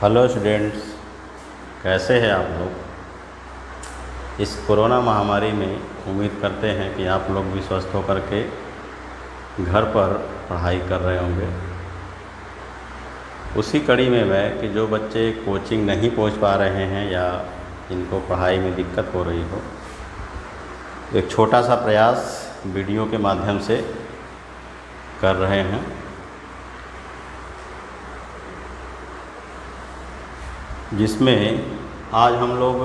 Hello students, कैसे हैं आप लोग। इस कोरोना महामारी में उम्मीद करते हैं कि आप लोग भी स्वस्थ होकर के घर पर पढ़ाई कर रहे होंगे। उसी कड़ी में मैं कि जो बच्चे कोचिंग नहीं पहुंच पा रहे हैं या जिनको पढ़ाई में दिक्कत हो रही हो, एक छोटा सा प्रयास वीडियो के माध्यम से कर रहे हैं। जिसमें आज हम लोग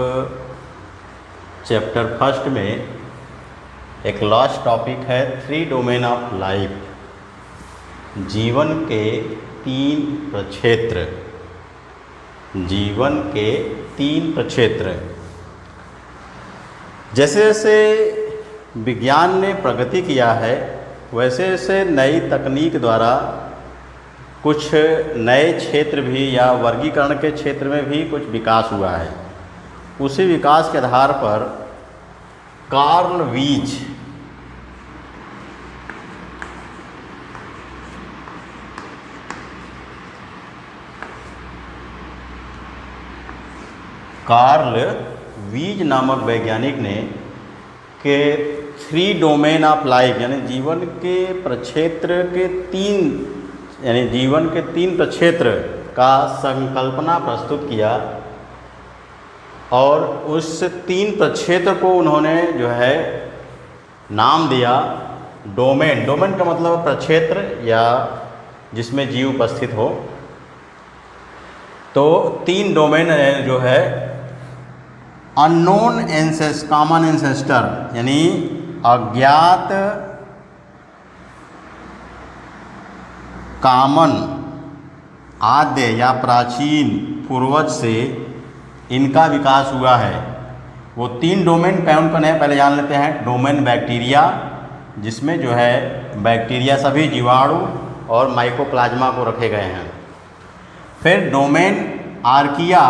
चैप्टर फर्स्ट में एक लास्ट टॉपिक है 3 डोमेन ऑफ लाइफ, जीवन के 3 प्रक्षेत्र। जीवन के 3 प्रक्षेत्र। जैसे जैसे विज्ञान ने प्रगति किया है वैसे वैसे नई तकनीक द्वारा कुछ नए क्षेत्र भी या वर्गीकरण के क्षेत्र में भी कुछ विकास हुआ है। उसी विकास के आधार पर कार्ल वीज नामक वैज्ञानिक ने के 3 डोमेन ऑफ लाइफ यानी जीवन के प्रक्षेत्र के 3 यानी जीवन के 3 प्रक्षेत्र का संकल्पना प्रस्तुत किया और उस 3 प्रक्षेत्र को उन्होंने जो है नाम दिया डोमेन। डोमेन का मतलब प्रक्षेत्र या जिसमें जीव उपस्थित हो। तो 3 डोमेन जो है अननोन कॉमन एंसेस्टर यानी अज्ञात कॉमन आद्य या प्राचीन पूर्वज से इनका विकास हुआ है। वो 3 डोमेन कौन कौन है पहले जान लेते हैं। डोमेन बैक्टीरिया, जिसमें जो है बैक्टीरिया सभी जीवाणु और माइकोप्लाज्मा को रखे गए हैं। फिर डोमेन आर्किया,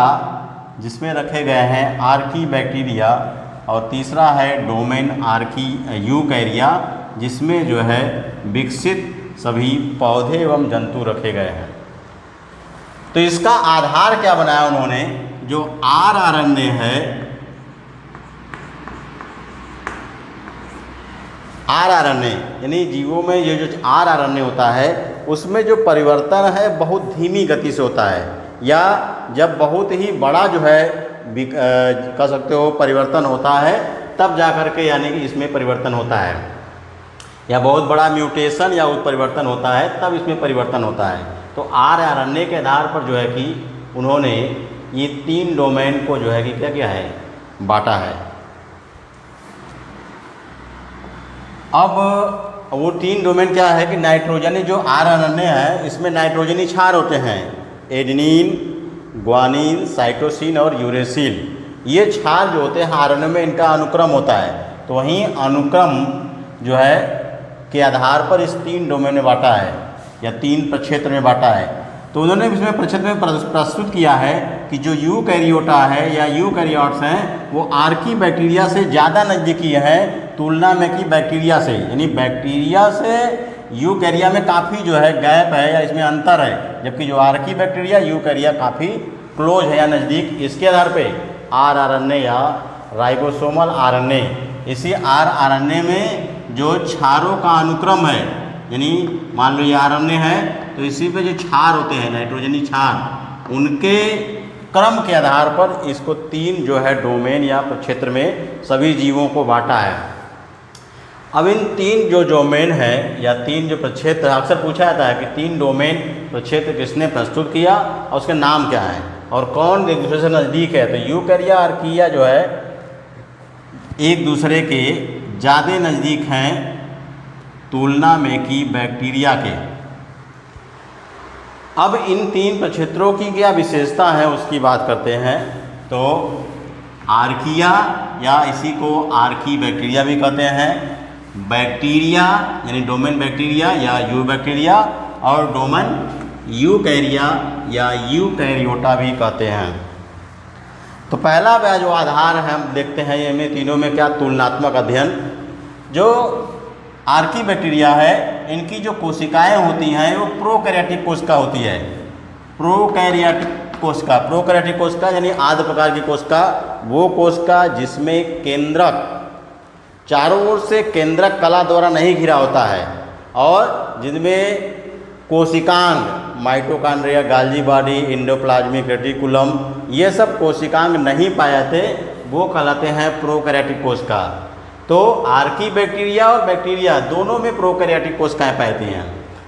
जिसमें रखे गए हैं आर्की बैक्टीरिया। और तीसरा है डोमेन आर्की यूकैरिया, जिसमें जो है विकसित सभी पौधे एवं जंतु रखे गए हैं। तो इसका आधार क्या बनाया उन्होंने, जो आरएनए है, आरएनए यानी जीवों में ये जो आरएनए होता है उसमें जो परिवर्तन है बहुत धीमी गति से होता है, या जब बहुत ही बड़ा जो है कह सकते हो परिवर्तन होता है तब जाकर के यानी कि इसमें परिवर्तन होता है, या बहुत बड़ा म्यूटेशन या उत्परिवर्तन होता है तब इसमें परिवर्तन होता है। तो आरएनए के आधार पर जो है कि उन्होंने ये 3 डोमेन को जो है कि क्या किया है, बांटा है। अब वो 3 डोमेन क्या है कि नाइट्रोजनी जो आरएनए है इसमें नाइट्रोजनी क्षार होते हैं, एडेनिन, ग्वानिन, साइटोसिन और यूरेसिल। ये क्षार जो होते हैं आरएनए में इनका अनुक्रम होता है। तो वहीं अनुक्रम जो है के आधार पर इस 3 डोमेन में बांटा है या 3 प्रक्षेत्र में बांटा है। तो उन्होंने इसमें प्रक्षेत्र में प्रस्तुत किया है कि जो यूकैरियोटा है या यूकैरियोट्स हैं वो आर्की बैक्टीरिया से ज़्यादा नज़दीकी हैं तुलना में कि बैक्टीरिया से, यानी बैक्टीरिया से यूकैरिया में काफ़ी जो है गैप है या इसमें अंतर है, जबकि जो आर्की बैक्टीरिया यूकैरिया काफ़ी क्लोज है या नज़दीक। इसके आधार पर आरएनए या राइबोसोमल आरएनए, इसी आरएनए में जो क्षारों का अनुक्रम है, यानी मान लो ये आरएनए है तो इसी पे जो क्षार होते हैं नाइट्रोजनी क्षार, उनके क्रम के आधार पर इसको 3 जो है डोमेन या प्रक्षेत्र में सभी जीवों को बांटा है। अब इन 3 जो डोमेन है या 3 जो प्रक्षेत्र, अक्सर पूछा जाता है कि 3 डोमेन प्रक्षेत्र किसने प्रस्तुत किया और उसके नाम क्या है और कौन एक दूसरे से नज़दीक है। तो यूकैरिया आर्किया जो है एक दूसरे के ज़्यादा नज़दीक हैं तुलना में कि बैक्टीरिया के। अब इन 3 प्रक्षेत्रों की क्या विशेषता है उसकी बात करते हैं। तो आर्किया या इसी को आर्की बैक्टीरिया भी कहते हैं, बैक्टीरिया यानी डोमेन बैक्टीरिया या यूबैक्टीरिया, और डोमेन यूकैरिया या यूकैरियोटा भी कहते हैं। तो पहला जो आधार है हम देखते हैं ये में तीनों में क्या तुलनात्मक अध्ययन। जो आर्की बैक्टीरिया है इनकी जो कोशिकाएं होती हैं वो प्रोकैरियोटिक कोशिका होती है। प्रोकैरियोटिक कोशिका, प्रोकैरियोटिक कोशिका यानी आद्य प्रकार की कोशिका, वो कोशिका जिसमें केंद्रक चारों ओर से केंद्रक कला द्वारा नहीं घिरा होता है और जिनमें कोशिकांग, mitochondria, Golgi body, endoplasmic reticulum, ये सब कोशिकांग नहीं पाए जाते, वो कहलाते हैं प्रोकैरियोटिक कोशिका। तो आर्की बैक्टीरिया और बैक्टीरिया दोनों में प्रोकैरियोटिक कोशिकाएं पाई हैं,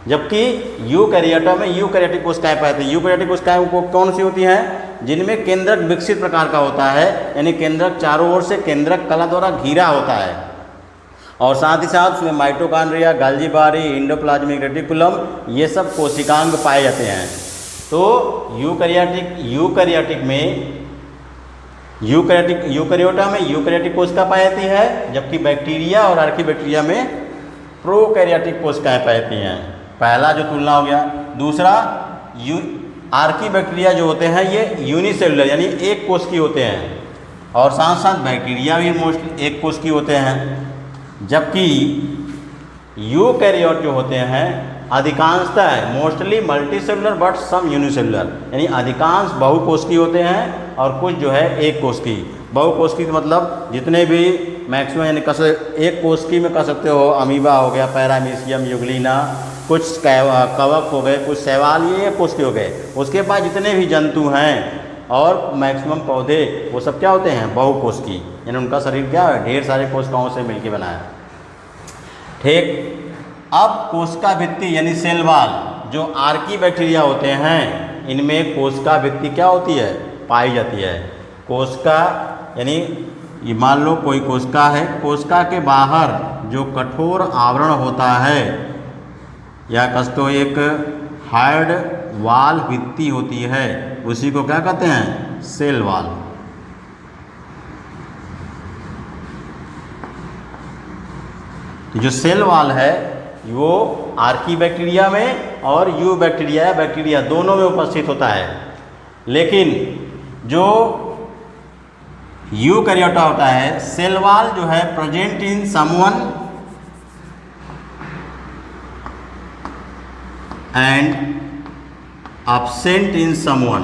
जबकि यूकैरियोटा में यूकैरियोटिक कोशिकाएं पाई जाती हैं। यूकैरियोटिक कोशिकाएं कौन सी होती हैं? जिनमें केंद्रक विकसित प्रकार का होता है, यानी केंद्रक चारों ओर से केंद्रक कला द्वारा घिरा होता है और साथ ही साथ उसमें mitochondria, Golgi body, endoplasmic reticulum, ये सब कोशिकांग पाए जाते हैं। तो यूकैरियोटा में यूकैरियोटिक कोशिका पाई जाती है, जबकि बैक्टीरिया और आर्कीबैक्टीरिया में प्रोकैरियोटिक कोशिकाएं पाई जाती हैं। पहला जो तुलना हो गया। दूसरा, आर्कीबैक्टीरिया जो होते हैं ये यूनिसेलुलर यानी एक कोशिकीय होते हैं और साथ साथ बैक्टीरिया भी मोस्टली एक कोशिकीय होते हैं, जबकि यूकैरियोट जो होते हैं अधिकांशतः mostly multicellular but some unicellular, यानी अधिकांश बहुकोशिकीय होते हैं और कुछ जो है एक कोशिकीय। बहुकोशिकीय मतलब जितने भी मैक्सिमम यानी एक कोशिकीय में कह सकते हो अमीबा हो गया, पैरामीशियम, यूग्लिना, कुछ कवक हो गए, कुछ शैवाल, ये कोशिकीय हो गए। उसके बाद जितने भी जंतु हैं और मैक्सिमम पौधे, वो सब क्या होते हैं? बहुकोशिकीय, यानी उनका शरीर क्या है? ढेर सारे कोशिकाओं से मिलकर बना है। ठीक। अब कोशिका भित्ति यानी सेल वॉल जो आर्की बैक्टीरिया होते हैं, इनमें कोशिका भित्ति क्या होती है? पाई जाती है। कोशिका यानी ये मान लो कोई कोशिका है, कोशिका के बाहर जो कठोर आवरण होता है या कस्तो एक हार्ड वॉल भित्ति होती है, उसी को क्या कहते हैं? Cell wall. जो सेल वॉल है वो आर्की बैक्टीरिया में और यू बैक्टीरिया या बैक्टीरिया दोनों में उपस्थित होता है, लेकिन जो यूकैरियोटा होता है, सेल वॉल जो है present in someone and absent in someone।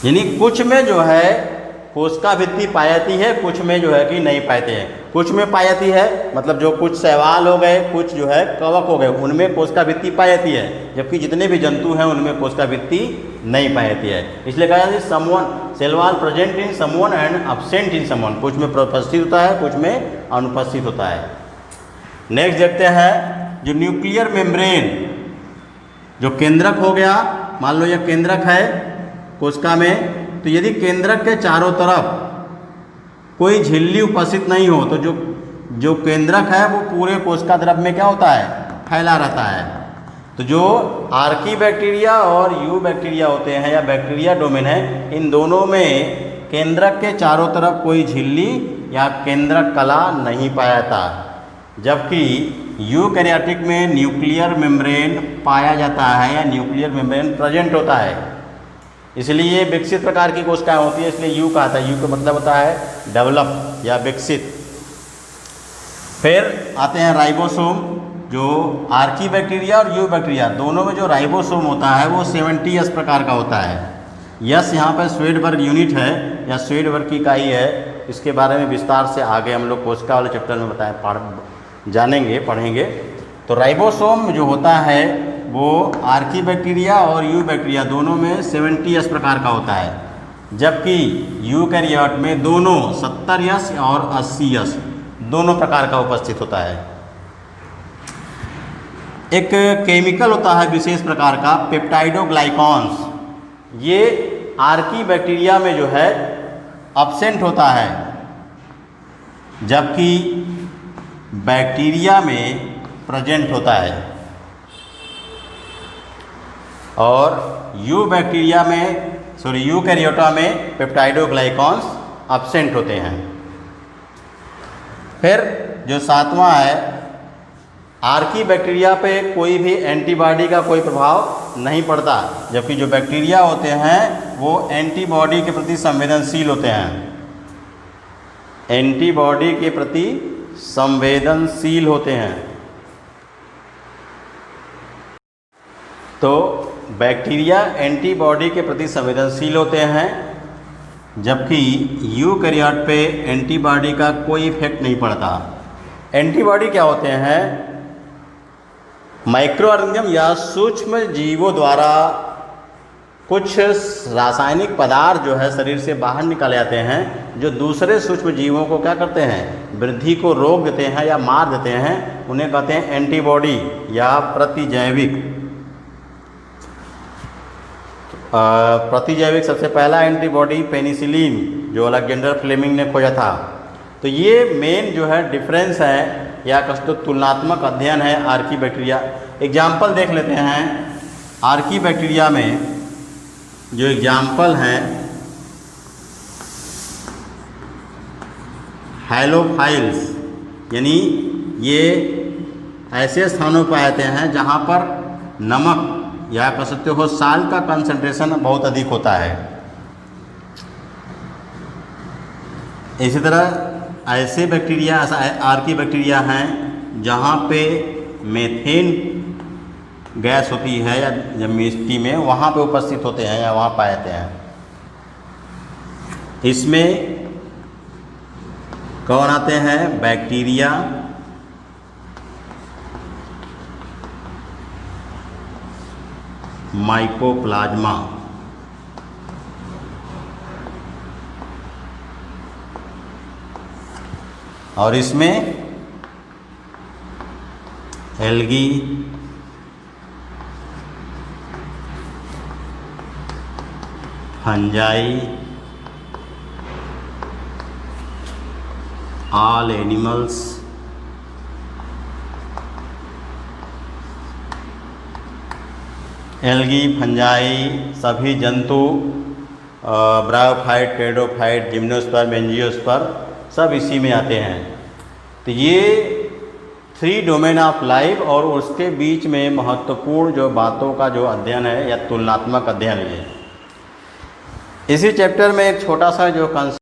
यानी कुछ में जो है कोशिका भित्ति पाई जाती है, कुछ में जो है कि नहीं पाते हैं। कुछ में पाई जाती है मतलब जो कुछ शैवाल हो गए, कुछ जो है कवक हो गए, उनमें कोशिका भित्ति पाई जाती है, जबकि जितने भी जंतु हैं उनमें कोशिका भित्ति नहीं पाई जाती है। इसलिए कहा जाता है someone cell wall present in someone and absent in someone, कुछ में उपस्थित होता है, कुछ में अनुपस्थित होता है। नेक्स्ट देखते हैं जो न्यूक्लियर मेम्ब्रेन, जो केंद्रक हो गया। मान लो यह केंद्रक है कोशिका में, तो यदि केंद्रक के चारों तरफ कोई झिल्ली उपस्थित नहीं हो तो जो केंद्रक है वो पूरे कोशिका द्रव में क्या होता है? फैला रहता है। तो जो आर्की बैक्टीरिया और यू बैक्टीरिया होते हैं या बैक्टीरिया डोमेन है, इन दोनों में केंद्रक के चारों तरफ कोई झिल्ली या केंद्रक कला नहीं पाया जाता, जबकि यूकैरियोटिक में न्यूक्लियर मेम्ब्रेन पाया जाता है या न्यूक्लियर मेम्ब्रेन प्रेजेंट होता है। इसलिए विकसित प्रकार की कोशिकाएं होती है, इसलिए यू कहा था। यू का मतलब होता है डेवलप या विकसित। फिर आते हैं राइबोसोम, जो आर्की बैक्टीरिया और यू बैक्टीरिया दोनों में जो राइबोसोम होता है वो 70S प्रकार का होता है। यस यहाँ पर स्वेडबर्ग यूनिट है या स्वेडबर्ग की इकाई है, इसके बारे में विस्तार से आगे हम लोग कोशिका वाले चैप्टर में पढ़ेंगे। तो राइबोसोम जो होता है वो आर्की बैक्टीरिया और यू बैक्टीरिया दोनों में 70S प्रकार का होता है, जबकि यूकैरियोट में दोनों 70S और 80S दोनों प्रकार का उपस्थित होता है। एक केमिकल होता है विशेष प्रकार का पेप्टाइडोग्लाइकॉन्स, ये आर्की बैक्टीरिया में जो है एब्सेंट होता है, जबकि बैक्टीरिया में प्रेजेंट होता है। और यूकैरियोटा में पेप्टाइडोग्लाइकॉन्स एब्सेंट होते हैं। फिर जो सातवां है, आर्की बैक्टीरिया पे कोई भी एंटीबॉडी का कोई प्रभाव नहीं पड़ता, जबकि जो बैक्टीरिया होते हैं वो एंटीबॉडी के प्रति संवेदनशील होते हैं। एंटीबॉडी के प्रति संवेदनशील होते हैं, तो बैक्टीरिया एंटीबॉडी के प्रति संवेदनशील होते हैं, जबकि यूकैरियोट पे एंटीबॉडी का कोई इफेक्ट नहीं पड़ता। एंटीबॉडी क्या होते हैं? माइक्रो ऑर्गेनिज्म या सूक्ष्म जीवों द्वारा कुछ रासायनिक पदार्थ जो है शरीर से बाहर निकाले जाते हैं, जो दूसरे सूक्ष्म जीवों को क्या करते हैं, वृद्धि को रोक देते हैं या मार देते हैं, उन्हें कहते हैं एंटीबॉडी या प्रतिजैविक। प्रतिजैविक सबसे पहला एंटीबॉडी पेनिसिलिन, जो अलेक्जेंडर फ्लेमिंग ने खोजा था। तो ये मेन जो है डिफरेंस है या कस्तो तुलनात्मक अध्ययन है आर्कीबैक्टीरिया। एग्जाम्पल देख लेते हैं। आर्कीबैक्टीरिया में जो एग्जाम्पल हैं, हैलोफाइल्स, यानी ये ऐसे स्थानों पर आते हैं जहाँ पर नमक या कह सकते हो साल्ट का कंसंट्रेशन बहुत अधिक होता है। इसी तरह ऐसे बैक्टीरिया, आर्कीबैक्टीरिया हैं जहाँ पे मेथेन गैस होती है या जब मिट्टी में वहाँ पे उपस्थित होते हैं या वहाँ पाए जाते हैं। इसमें कौन आते हैं? बैक्टीरिया, माइकोप्लाज्मा, और इसमें algae, fungi, all animals, algae, fungi, सभी जंतु, ब्रायोफाइट, टेरोफाइट, जिम्नोस्पर्म, एंजियोस्पर्म, सब इसी में आते हैं। तो ये 3 डोमेन ऑफ लाइफ और उसके बीच में महत्वपूर्ण जो बातों का जो अध्ययन है या तुलनात्मक अध्ययन है। इसी चैप्टर में एक छोटा सा जो